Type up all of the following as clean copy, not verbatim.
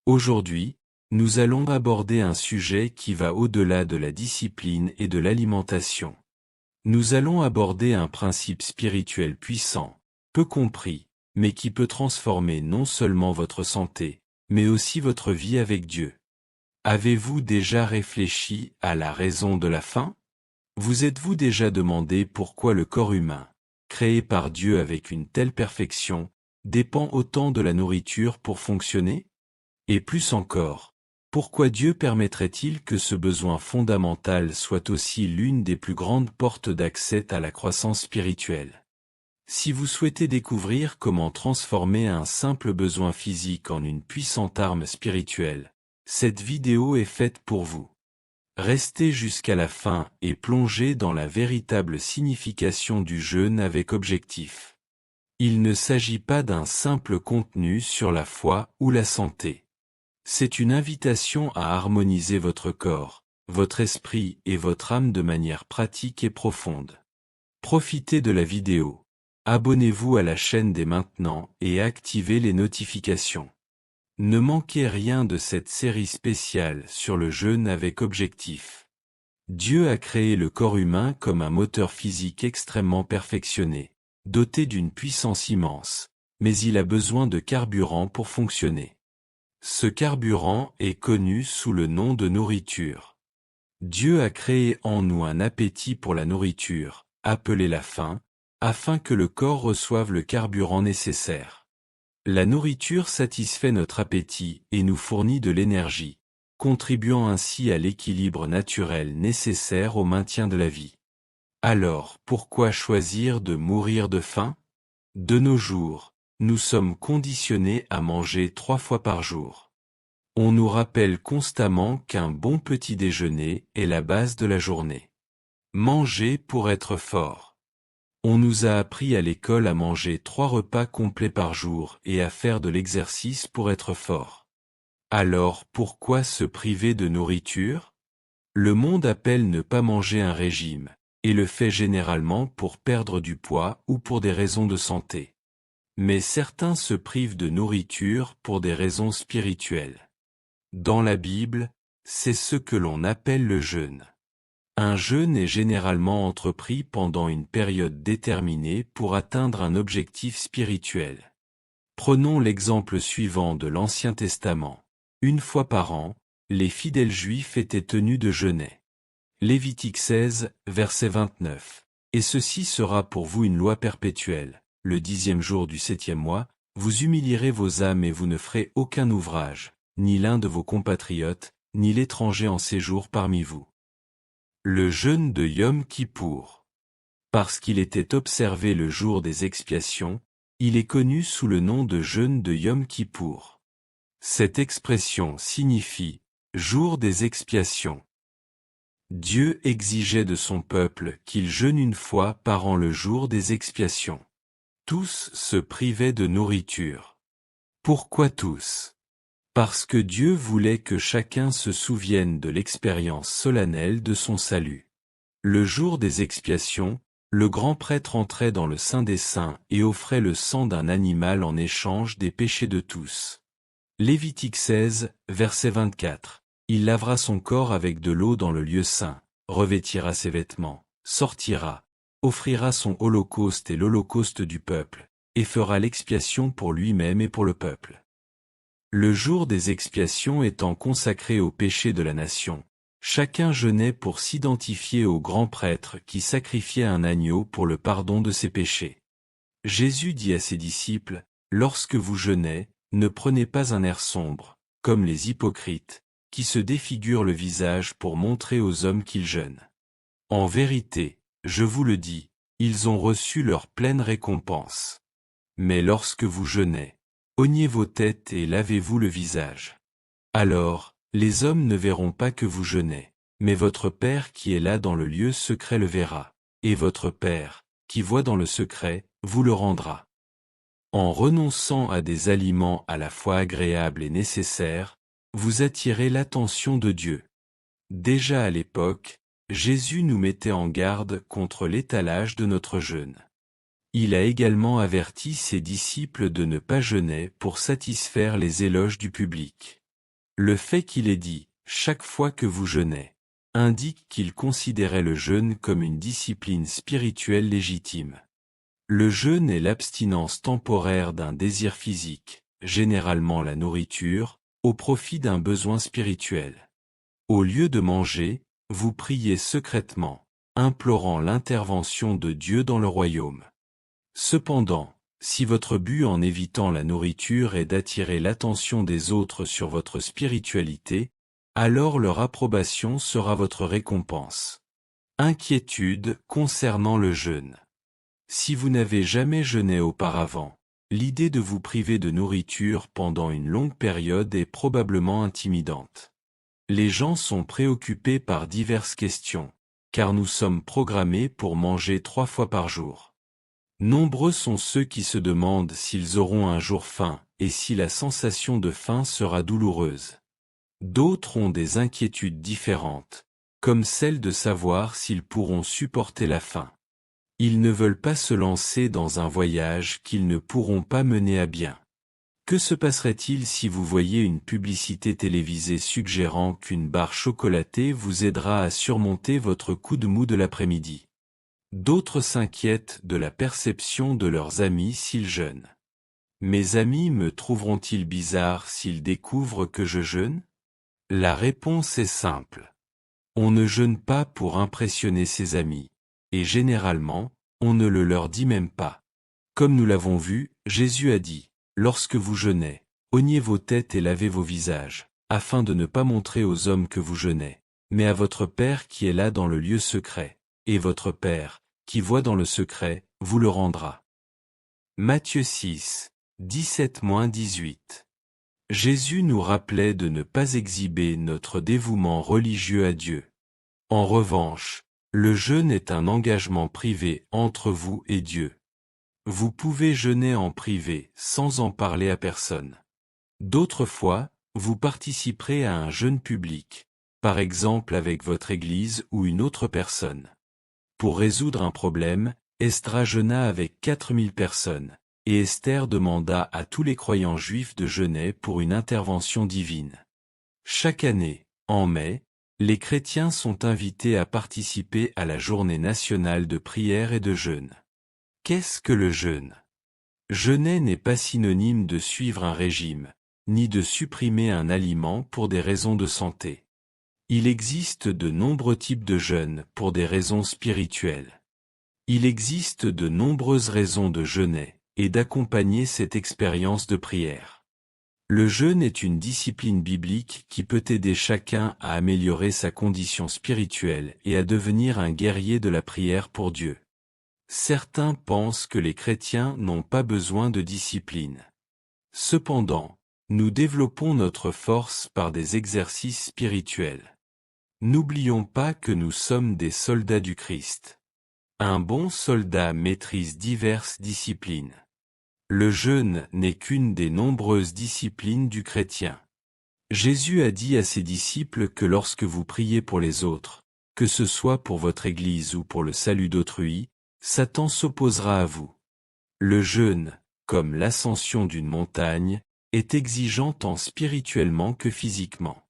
Aujourd'hui, nous allons aborder un sujet qui va au-delà de la discipline et de l'alimentation. Nous allons aborder un principe spirituel puissant, peu compris, mais qui peut transformer non seulement votre santé, mais aussi votre vie avec Dieu. Avez-vous déjà réfléchi à la raison de la faim? Vous êtes-vous déjà demandé pourquoi le corps humain, créé par Dieu avec une telle perfection, dépend autant de la nourriture pour fonctionner? Et plus encore, pourquoi Dieu permettrait-il que ce besoin fondamental soit aussi l'une des plus grandes portes d'accès à la croissance spirituelle? Si vous souhaitez découvrir comment transformer un simple besoin physique en une puissante arme spirituelle, cette vidéo est faite pour vous. Restez jusqu'à la fin et plongez dans la véritable signification du jeûne avec objectif. Il ne s'agit pas d'un simple contenu sur la foi ou la santé. C'est une invitation à harmoniser votre corps, votre esprit et votre âme de manière pratique et profonde. Profitez de la vidéo. Abonnez-vous à la chaîne dès maintenant et activez les notifications. Ne manquez rien de cette série spéciale sur le jeûne avec objectif. Dieu a créé le corps humain comme un moteur physique extrêmement perfectionné, doté d'une puissance immense, mais il a besoin de carburant pour fonctionner. Ce carburant est connu sous le nom de nourriture. Dieu a créé en nous un appétit pour la nourriture, appelé la faim, afin que le corps reçoive le carburant nécessaire. La nourriture satisfait notre appétit et nous fournit de l'énergie, contribuant ainsi à l'équilibre naturel nécessaire au maintien de la vie. Alors, pourquoi choisir de mourir de faim? De nos jours, nous sommes conditionnés à manger 3 fois par jour. On nous rappelle constamment qu'un bon petit déjeuner est la base de la journée. Manger pour être fort. On nous a appris à l'école à manger 3 repas complets par jour et à faire de l'exercice pour être fort. Alors pourquoi se priver de nourriture? Le monde appelle ne pas manger un régime, et le fait généralement pour perdre du poids ou pour des raisons de santé. Mais certains se privent de nourriture pour des raisons spirituelles. Dans la Bible, c'est ce que l'on appelle le jeûne. Un jeûne est généralement entrepris pendant une période déterminée pour atteindre un objectif spirituel. Prenons l'exemple suivant de l'Ancien Testament. 1 fois par an, les fidèles juifs étaient tenus de jeûner. Lévitique 16, verset 29. Et ceci sera pour vous une loi perpétuelle. Le 10e jour du 7e mois, vous humilierez vos âmes et vous ne ferez aucun ouvrage, ni l'un de vos compatriotes, ni l'étranger en séjour parmi vous. Le jeûne de Yom Kippour. Parce qu'il était observé le jour des expiations, il est connu sous le nom de jeûne de Yom Kippour. Cette expression signifie « jour des expiations ». Dieu exigeait de son peuple qu'il jeûne 1 fois par an le jour des expiations. Tous se privaient de nourriture. Pourquoi tous? Parce que Dieu voulait que chacun se souvienne de l'expérience solennelle de son salut. Le jour des expiations, le grand prêtre entrait dans le Saint des Saints et offrait le sang d'un animal en échange des péchés de tous. Lévitique 16, verset 24. Il lavera son corps avec de l'eau dans le lieu saint, revêtira ses vêtements, sortira, offrira son holocauste et l'holocauste du peuple, et fera l'expiation pour lui-même et pour le peuple. Le jour des expiations étant consacré au péché de la nation, chacun jeûnait pour s'identifier au grand prêtre qui sacrifiait un agneau pour le pardon de ses péchés. Jésus dit à ses disciples, « Lorsque vous jeûnez, ne prenez pas un air sombre, comme les hypocrites, qui se défigurent le visage pour montrer aux hommes qu'ils jeûnent. En vérité, je vous le dis, ils ont reçu leur pleine récompense. Mais lorsque vous jeûnez, oignez vos têtes et lavez-vous le visage. Alors, les hommes ne verront pas que vous jeûnez, mais votre Père qui est là dans le lieu secret le verra, et votre Père, qui voit dans le secret, vous le rendra. » En renonçant à des aliments à la fois agréables et nécessaires, vous attirez l'attention de Dieu. Déjà à l'époque, Jésus nous mettait en garde contre l'étalage de notre jeûne. Il a également averti ses disciples de ne pas jeûner pour satisfaire les éloges du public. Le fait qu'il ait dit « chaque fois que vous jeûnez » indique qu'il considérait le jeûne comme une discipline spirituelle légitime. Le jeûne est l'abstinence temporaire d'un désir physique, généralement la nourriture, au profit d'un besoin spirituel. Au lieu de manger, vous priez secrètement, implorant l'intervention de Dieu dans le royaume. Cependant, si votre but en évitant la nourriture est d'attirer l'attention des autres sur votre spiritualité, alors leur approbation sera votre récompense. Inquiétude concernant le jeûne. Si vous n'avez jamais jeûné auparavant, l'idée de vous priver de nourriture pendant une longue période est probablement intimidante. Les gens sont préoccupés par diverses questions, car nous sommes programmés pour manger 3 fois par jour. Nombreux sont ceux qui se demandent s'ils auront un jour faim, et si la sensation de faim sera douloureuse. D'autres ont des inquiétudes différentes, comme celle de savoir s'ils pourront supporter la faim. Ils ne veulent pas se lancer dans un voyage qu'ils ne pourront pas mener à bien. Que se passerait-il si vous voyez une publicité télévisée suggérant qu'une barre chocolatée vous aidera à surmonter votre coup de mou de l'après-midi? D'autres s'inquiètent de la perception de leurs amis s'ils jeûnent. Mes amis me trouveront-ils bizarre s'ils découvrent que je jeûne? La réponse est simple. On ne jeûne pas pour impressionner ses amis, et généralement, on ne le leur dit même pas. Comme nous l'avons vu, Jésus a dit, « Lorsque vous jeûnez, oignez vos têtes et lavez vos visages, afin de ne pas montrer aux hommes que vous jeûnez, mais à votre Père qui est là dans le lieu secret, et votre Père, qui voit dans le secret, vous le rendra. » Matthieu 6, 17-18. Jésus nous rappelait de ne pas exhiber notre dévouement religieux à Dieu. En revanche, le jeûne est un engagement privé entre vous et Dieu. Vous pouvez jeûner en privé sans en parler à personne. D'autres fois, vous participerez à un jeûne public, par exemple avec votre église ou une autre personne. Pour résoudre un problème, Esdras jeûna avec 4000 personnes. Et Esther demanda à tous les croyants juifs de jeûner pour une intervention divine. Chaque année, en mai, les chrétiens sont invités à participer à la journée nationale de prière et de jeûne. Qu'est-ce que le jeûne? Jeûner n'est pas synonyme de suivre un régime, ni de supprimer un aliment pour des raisons de santé. Il existe de nombreux types de jeûne pour des raisons spirituelles. Il existe de nombreuses raisons de jeûner et d'accompagner cette expérience de prière. Le jeûne est une discipline biblique qui peut aider chacun à améliorer sa condition spirituelle et à devenir un guerrier de la prière pour Dieu. Certains pensent que les chrétiens n'ont pas besoin de discipline. Cependant, nous développons notre force par des exercices spirituels. N'oublions pas que nous sommes des soldats du Christ. Un bon soldat maîtrise diverses disciplines. Le jeûne n'est qu'une des nombreuses disciplines du chrétien. Jésus a dit à ses disciples que lorsque vous priez pour les autres, que ce soit pour votre Église ou pour le salut d'autrui, Satan s'opposera à vous. Le jeûne, comme l'ascension d'une montagne, est exigeant tant spirituellement que physiquement.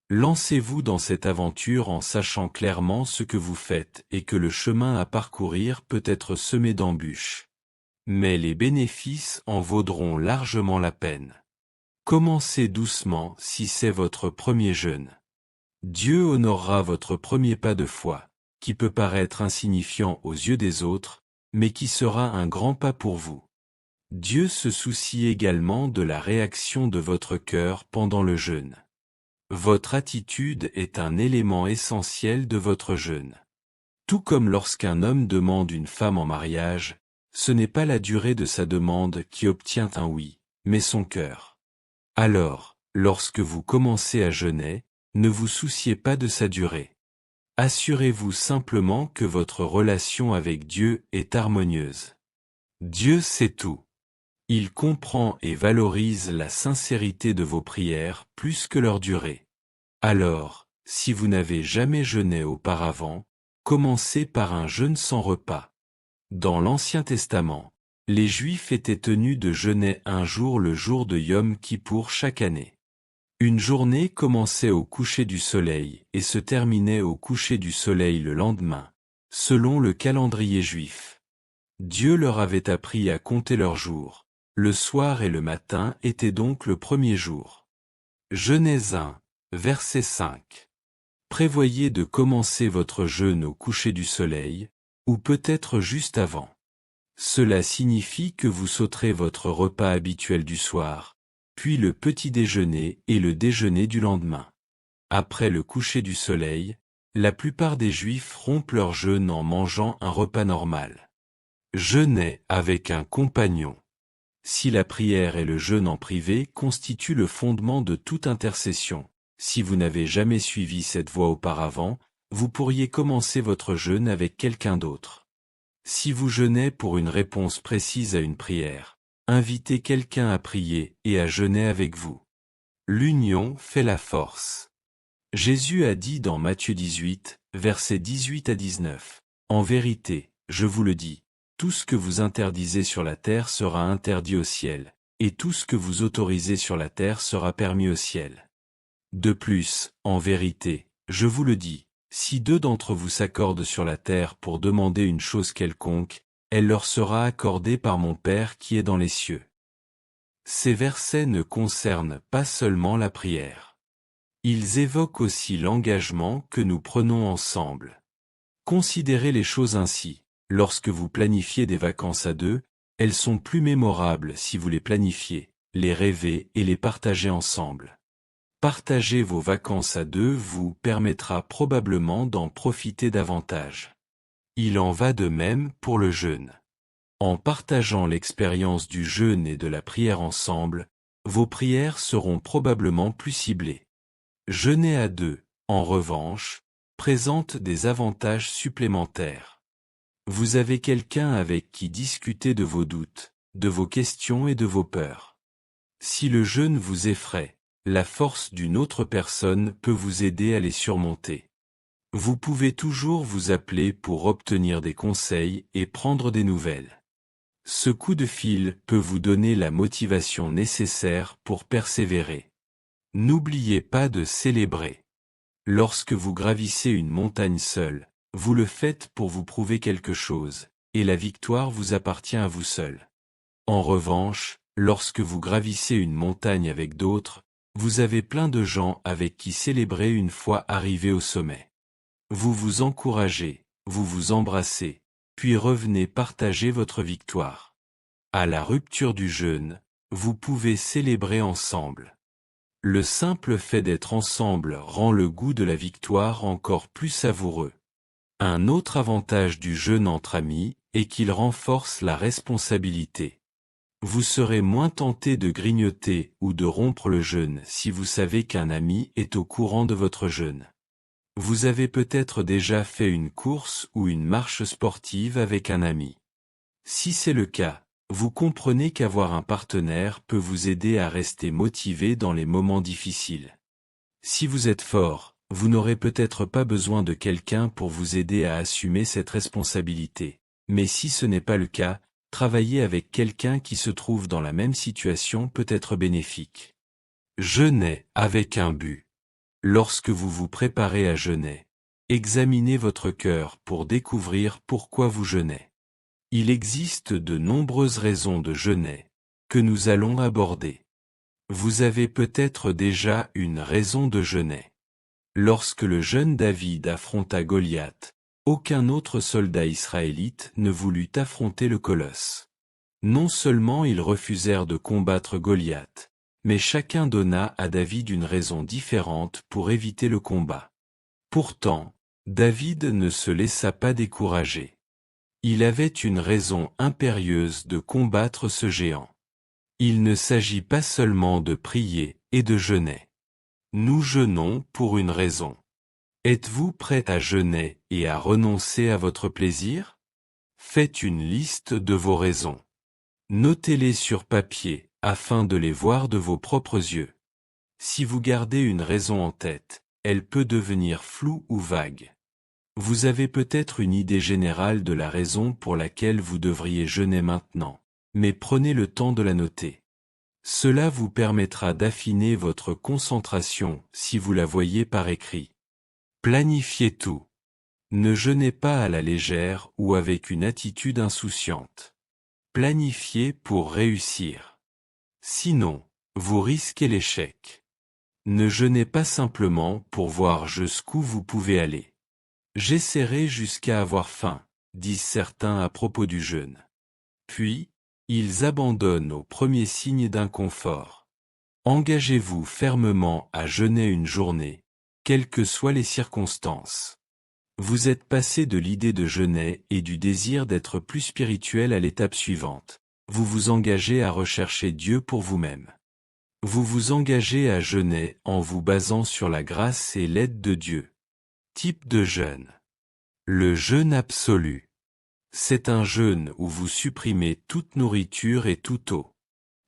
Lancez-vous dans cette aventure en sachant clairement ce que vous faites et que le chemin à parcourir peut être semé d'embûches. Mais les bénéfices en vaudront largement la peine. Commencez doucement si c'est votre premier jeûne. Dieu honorera votre premier pas de foi, qui peut paraître insignifiant aux yeux des autres, mais qui sera un grand pas pour vous. Dieu se soucie également de la réaction de votre cœur pendant le jeûne. Votre attitude est un élément essentiel de votre jeûne. Tout comme lorsqu'un homme demande une femme en mariage, ce n'est pas la durée de sa demande qui obtient un oui, mais son cœur. Alors, lorsque vous commencez à jeûner, ne vous souciez pas de sa durée. Assurez-vous simplement que votre relation avec Dieu est harmonieuse. Dieu sait tout. Il comprend et valorise la sincérité de vos prières plus que leur durée. Alors, si vous n'avez jamais jeûné auparavant, commencez par un jeûne sans repas. Dans l'Ancien Testament, les Juifs étaient tenus de jeûner un jour le jour de Yom Kippour chaque année. Une journée commençait au coucher du soleil et se terminait au coucher du soleil le lendemain, selon le calendrier juif. Dieu leur avait appris à compter leurs jours. Le soir et le matin étaient donc le premier jour. Genèse 1, verset 5. Prévoyez de commencer votre jeûne au coucher du soleil, ou peut-être juste avant. Cela signifie que vous sauterez votre repas habituel du soir, puis le petit déjeuner et le déjeuner du lendemain. Après le coucher du soleil, la plupart des Juifs rompent leur jeûne en mangeant un repas normal. Jeûner avec un compagnon. Si la prière et le jeûne en privé constituent le fondement de toute intercession, si vous n'avez jamais suivi cette voie auparavant, vous pourriez commencer votre jeûne avec quelqu'un d'autre. Si vous jeûnez pour une réponse précise à une prière, invitez quelqu'un à prier et à jeûner avec vous. L'union fait la force. Jésus a dit dans Matthieu 18, versets 18 à 19, « En vérité, je vous le dis, tout ce que vous interdisez sur la terre sera interdit au ciel, et tout ce que vous autorisez sur la terre sera permis au ciel. De plus, en vérité, je vous le dis, si deux d'entre vous s'accordent sur la terre pour demander une chose quelconque, elle leur sera accordée par mon Père qui est dans les cieux. » Ces versets ne concernent pas seulement la prière. Ils évoquent aussi l'engagement que nous prenons ensemble. Considérez les choses ainsi. Lorsque vous planifiez des vacances à deux, elles sont plus mémorables si vous les planifiez, les rêvez et les partagez ensemble. Partager vos vacances à deux vous permettra probablement d'en profiter davantage. Il en va de même pour le jeûne. En partageant l'expérience du jeûne et de la prière ensemble, vos prières seront probablement plus ciblées. Jeûner à deux, en revanche, présente des avantages supplémentaires. Vous avez quelqu'un avec qui discuter de vos doutes, de vos questions et de vos peurs. Si le jeûne vous effraie, la force d'une autre personne peut vous aider à les surmonter. Vous pouvez toujours vous appeler pour obtenir des conseils et prendre des nouvelles. Ce coup de fil peut vous donner la motivation nécessaire pour persévérer. N'oubliez pas de célébrer. Lorsque vous gravissez une montagne seule, vous le faites pour vous prouver quelque chose, et la victoire vous appartient à vous seul. En revanche, lorsque vous gravissez une montagne avec d'autres, vous avez plein de gens avec qui célébrer une fois arrivé au sommet. Vous vous encouragez, vous vous embrassez, puis revenez partager votre victoire. À la rupture du jeûne, vous pouvez célébrer ensemble. Le simple fait d'être ensemble rend le goût de la victoire encore plus savoureux. Un autre avantage du jeûne entre amis est qu'il renforce la responsabilité. Vous serez moins tenté de grignoter ou de rompre le jeûne si vous savez qu'un ami est au courant de votre jeûne. Vous avez peut-être déjà fait une course ou une marche sportive avec un ami. Si c'est le cas, vous comprenez qu'avoir un partenaire peut vous aider à rester motivé dans les moments difficiles. Si vous êtes fort, vous n'aurez peut-être pas besoin de quelqu'un pour vous aider à assumer cette responsabilité. Mais si ce n'est pas le cas, travailler avec quelqu'un qui se trouve dans la même situation peut être bénéfique. Jeûner avec un but. Lorsque vous vous préparez à jeûner, examinez votre cœur pour découvrir pourquoi vous jeûnez. Il existe de nombreuses raisons de jeûner, que nous allons aborder. Vous avez peut-être déjà une raison de jeûner. Lorsque le jeune David affronta Goliath, aucun autre soldat israélite ne voulut affronter le colosse. Non seulement ils refusèrent de combattre Goliath, mais chacun donna à David une raison différente pour éviter le combat. Pourtant, David ne se laissa pas décourager. Il avait une raison impérieuse de combattre ce géant. Il ne s'agit pas seulement de prier et de jeûner. Nous jeûnons pour une raison. Êtes-vous prêt à jeûner et à renoncer à votre plaisir? Faites une liste de vos raisons. Notez-les sur papier, afin de les voir de vos propres yeux. Si vous gardez une raison en tête, elle peut devenir floue ou vague. Vous avez peut-être une idée générale de la raison pour laquelle vous devriez jeûner maintenant, mais prenez le temps de la noter. Cela vous permettra d'affiner votre concentration si vous la voyez par écrit. Planifiez tout. Ne jeûnez pas à la légère ou avec une attitude insouciante. Planifiez pour réussir. Sinon, vous risquez l'échec. Ne jeûnez pas simplement pour voir jusqu'où vous pouvez aller. J'essaierai jusqu'à avoir faim, disent certains à propos du jeûne. Puis, ils abandonnent au premier signe d'inconfort. Engagez-vous fermement à jeûner une journée, quelles que soient les circonstances. Vous êtes passé de l'idée de jeûner et du désir d'être plus spirituel à l'étape suivante. Vous vous engagez à rechercher Dieu pour vous-même. Vous vous engagez à jeûner en vous basant sur la grâce et l'aide de Dieu. Type de jeûne. Le jeûne absolu. C'est un jeûne où vous supprimez toute nourriture et toute eau.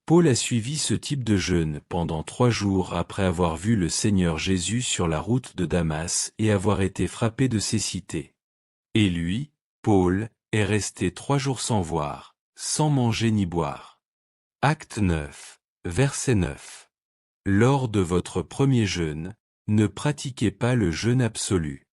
Paul a suivi ce type de jeûne pendant 3 jours après avoir vu le Seigneur Jésus sur la route de Damas et avoir été frappé de cécité. Et lui, Paul, est resté 3 jours sans voir, sans manger ni boire. Acte 9, verset 9. Lors de votre premier jeûne, ne pratiquez pas le jeûne absolu.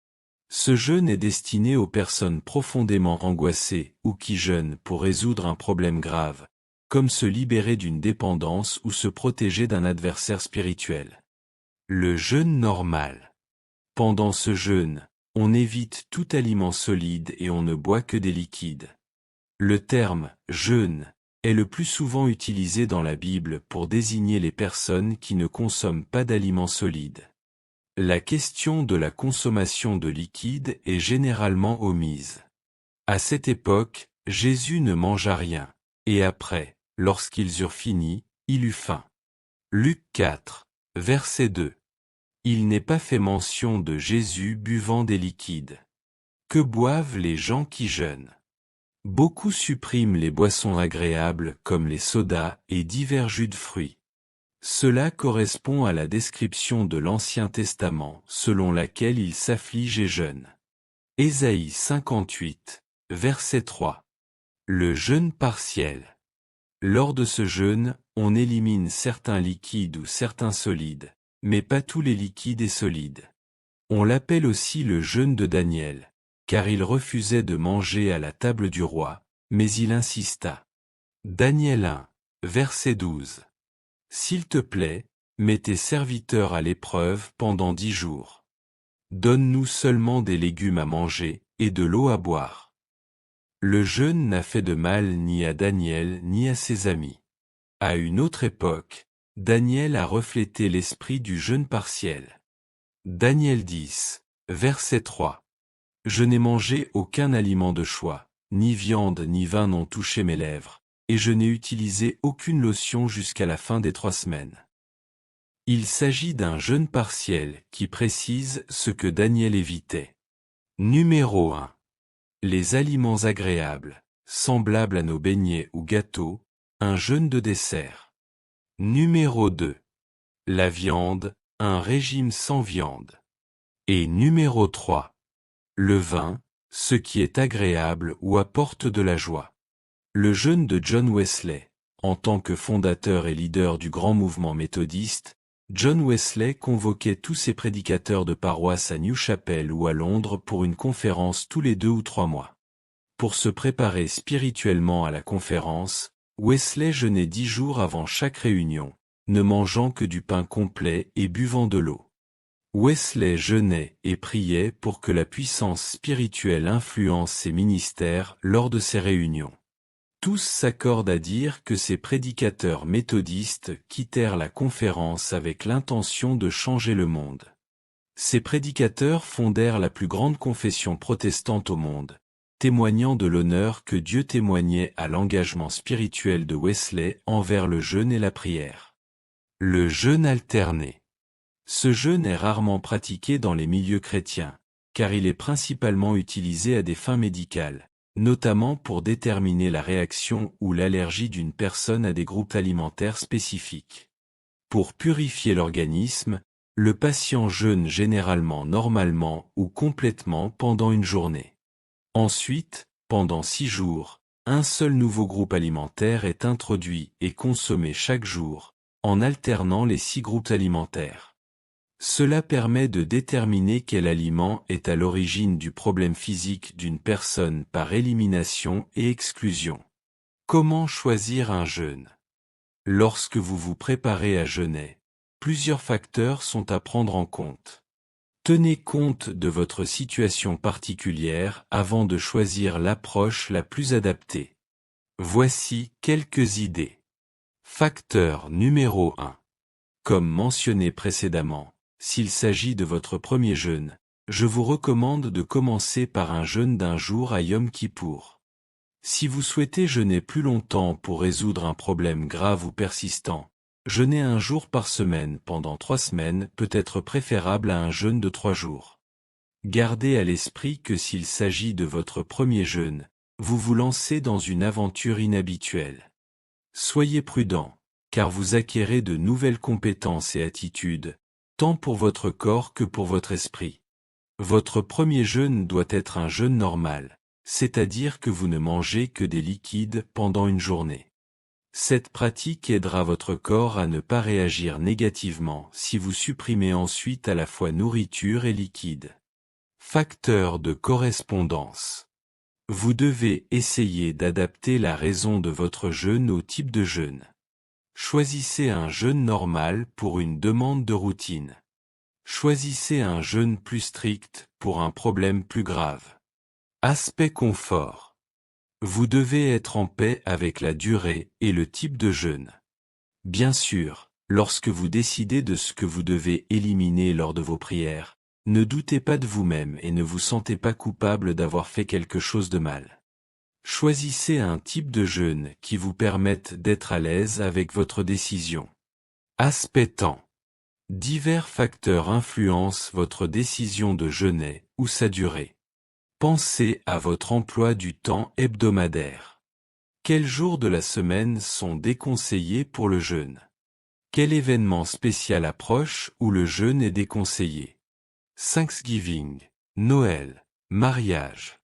Ce jeûne est destiné aux personnes profondément angoissées ou qui jeûnent pour résoudre un problème grave, comme se libérer d'une dépendance ou se protéger d'un adversaire spirituel. Le jeûne normal. Pendant ce jeûne, on évite tout aliment solide et on ne boit que des liquides. Le terme « jeûne » est le plus souvent utilisé dans la Bible pour désigner les personnes qui ne consomment pas d'aliments solides. La question de la consommation de liquide est généralement omise. À cette époque, Jésus ne mangea rien, et après, lorsqu'ils eurent fini, il eut faim. Luc 4, verset 2. Il n'est pas fait mention de Jésus buvant des liquides. Que boivent les gens qui jeûnent? Beaucoup suppriment les boissons agréables comme les sodas et divers jus de fruits. Cela correspond à la description de l'Ancien Testament selon laquelle il s'afflige et jeûne. Ésaïe 58, verset 3. Le jeûne partiel. Lors de ce jeûne, on élimine certains liquides ou certains solides, mais pas tous les liquides et solides. On l'appelle aussi le jeûne de Daniel, car il refusait de manger à la table du roi, mais il insista. Daniel 1, verset 12. S'il te plaît, mets tes serviteurs à l'épreuve pendant 10 jours. Donne-nous seulement des légumes à manger et de l'eau à boire. Le jeûne n'a fait de mal ni à Daniel ni à ses amis. À une autre époque, Daniel a reflété l'esprit du jeûne partiel. Daniel 10, verset 3. Je n'ai mangé aucun aliment de choix, ni viande ni vin n'ont touché mes lèvres, et je n'ai utilisé aucune lotion jusqu'à la fin des 3 semaines. Il s'agit d'un jeûne partiel qui précise ce que Daniel évitait. Numéro 1. Les aliments agréables, semblables à nos beignets ou gâteaux, un jeûne de dessert. Numéro 2. La viande, un régime sans viande. Et numéro 3. Le vin, ce qui est agréable ou apporte de la joie. Le jeûne de John Wesley. En tant que fondateur et leader du grand mouvement méthodiste, John Wesley convoquait tous ses prédicateurs de paroisse à New Chapel ou à Londres pour une conférence tous les 2 ou 3 mois. Pour se préparer spirituellement à la conférence, Wesley jeûnait 10 jours avant chaque réunion, ne mangeant que du pain complet et buvant de l'eau. Wesley jeûnait et priait pour que la puissance spirituelle influence ses ministères lors de ces réunions. Tous s'accordent à dire que ces prédicateurs méthodistes quittèrent la conférence avec l'intention de changer le monde. Ces prédicateurs fondèrent la plus grande confession protestante au monde, témoignant de l'honneur que Dieu témoignait à l'engagement spirituel de Wesley envers le jeûne et la prière. Le jeûne alterné. Ce jeûne est rarement pratiqué dans les milieux chrétiens, car il est principalement utilisé à des fins médicales, notamment pour déterminer la réaction ou l'allergie d'une personne à des groupes alimentaires spécifiques. Pour purifier l'organisme, le patient jeûne généralement normalement ou complètement pendant une journée. Ensuite, pendant 6 jours, Un seul nouveau groupe alimentaire est introduit et consommé chaque jour, en alternant les 6 groupes alimentaires. Cela permet de déterminer quel aliment est à l'origine du problème physique d'une personne par élimination et exclusion. Comment choisir un jeûne? Lorsque vous vous préparez à jeûner, plusieurs facteurs sont à prendre en compte. Tenez compte de votre situation particulière avant de choisir l'approche la plus adaptée. Voici quelques idées. Facteur numéro 1. Comme mentionné précédemment, s'il s'agit de votre premier jeûne, je vous recommande de commencer par un jeûne d'1 jour à Yom Kippour. Si vous souhaitez jeûner plus longtemps pour résoudre un problème grave ou persistant, jeûner 1 jour par semaine pendant 3 semaines peut être préférable à un jeûne de 3 jours. Gardez à l'esprit que s'il s'agit de votre premier jeûne, vous vous lancez dans une aventure inhabituelle. Soyez prudent, car vous acquérez de nouvelles compétences et attitudes, tant pour votre corps que pour votre esprit. Votre premier jeûne doit être un jeûne normal, c'est-à-dire que vous ne mangez que des liquides pendant une journée. Cette pratique aidera votre corps à ne pas réagir négativement si vous supprimez ensuite à la fois nourriture et liquide. Facteur de correspondance. Vous devez essayer d'adapter la raison de votre jeûne au type de jeûne. Choisissez un jeûne normal pour une demande de routine. Choisissez un jeûne plus strict pour un problème plus grave. Aspect confort. Vous devez être en paix avec la durée et le type de jeûne. Bien sûr, lorsque vous décidez de ce que vous devez éliminer lors de vos prières, ne doutez pas de vous-même et ne vous sentez pas coupable d'avoir fait quelque chose de mal. Choisissez un type de jeûne qui vous permette d'être à l'aise avec votre décision. Aspect temps. Divers facteurs influencent votre décision de jeûner ou sa durée. Pensez à votre emploi du temps hebdomadaire. Quels jours de la semaine sont déconseillés pour le jeûne? Quel événement spécial approche où le jeûne est déconseillé? Thanksgiving, Noël, mariage.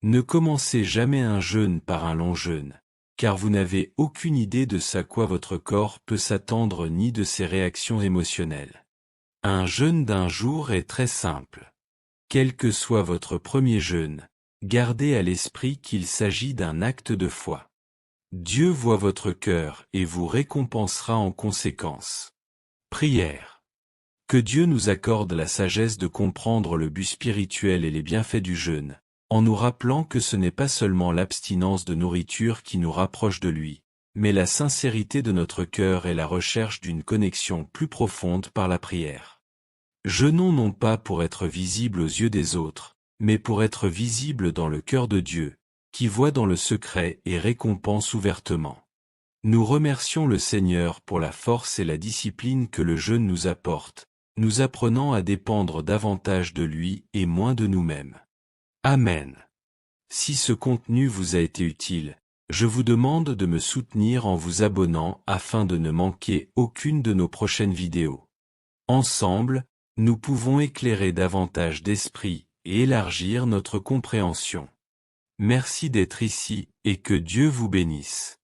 Ne commencez jamais un jeûne par un long jeûne, car vous n'avez aucune idée de ce à quoi votre corps peut s'attendre ni de ses réactions émotionnelles. Un jeûne d'1 jour est très simple. Quel que soit votre premier jeûne, gardez à l'esprit qu'il s'agit d'un acte de foi. Dieu voit votre cœur et vous récompensera en conséquence. Prière. Que Dieu nous accorde la sagesse de comprendre le but spirituel et les bienfaits du jeûne, en nous rappelant que ce n'est pas seulement l'abstinence de nourriture qui nous rapproche de lui, mais la sincérité de notre cœur et la recherche d'une connexion plus profonde par la prière. Jeûnons non pas pour être visibles aux yeux des autres, mais pour être visibles dans le cœur de Dieu, qui voit dans le secret et récompense ouvertement. Nous remercions le Seigneur pour la force et la discipline que le jeûne nous apporte, nous apprenant à dépendre davantage de lui et moins de nous-mêmes. Amen. Si ce contenu vous a été utile, je vous demande de me soutenir en vous abonnant afin de ne manquer aucune de nos prochaines vidéos. Ensemble, nous pouvons éclairer davantage d'esprits et élargir notre compréhension. Merci d'être ici et que Dieu vous bénisse.